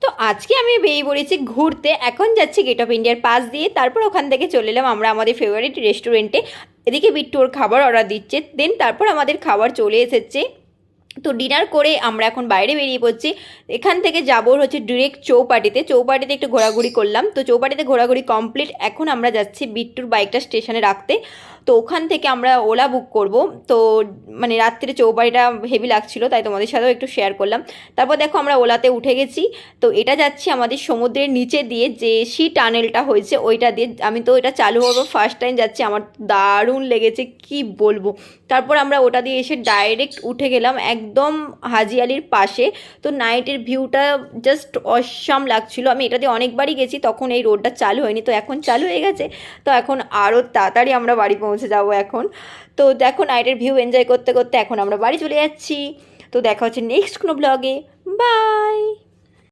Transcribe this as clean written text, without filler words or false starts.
তো আজকে আমি বেরিয়ে পড়েছি ঘুরতে। এখন যাচ্ছি গেট অফ ইন্ডিয়ার পাশ দিয়ে, তারপর ওখান থেকে চলে এলাম আমরা আমাদের ফেভারিট রেস্টুরেন্টে। এদিকে বিট্টু ওর খাবার অর্ডার দিচ্ছে, দেন তারপর আমাদের খাবার চলে এসেছে। তো ডিনার করে আমরা এখন বাইরে বেরিয়ে পড়ছি। এখান থেকে যাবো হচ্ছে ডিরেক্ট চৌপাটিতে। চৌপাটিতে একটু ঘোরাঘুরি করলাম, তো চৌপাটিতে ঘোরাঘুরি কমপ্লিট। এখন আমরা যাচ্ছি বিট্টুর বাইকটা স্টেশনে রাখতে। তো ওখান থেকে আমরা ওলা বুক করব। তো মানে রাত্রে চৌপাটিটা হেভি লাগছিল, তাই তোমাদের সাথেও একটু শেয়ার করলাম। তারপর দেখো আমরা ওলাতে উঠে গেছি। তো এটা যাচ্ছি আমাদের সমুদ্রের নিচে দিয়ে, যে সি টানেলটা হয়েছে ওইটা দিয়ে। আমি তো এটা চালু হবো ফার্স্ট টাইম যাচ্ছি, আমার দারুণ লেগেছে কি বলবো। তারপর আমরা ওটা দিয়ে এসে ডাইরেক্ট উঠে গেলাম একদম হাজি আলির পাশে। তো নাইটের ভিউটা জাস্ট অসাম লাগছিল। আমি এটা দিয়ে অনেকবারই গেছি, তখন এই রোডটা চালু হয়নি, তো এখন চালু হয়ে গেছে। তো এখন আরও তাড়াতাড়ি আমরা বাড়ি পৌঁছে যাবো এখন। তো দেখো নাইটের ভিউ এনজয় করতে করতে এখন আমরা বাড়ি চলে যাচ্ছি। তো দেখা হচ্ছে নেক্সট কোনো ব্লগে। বাই।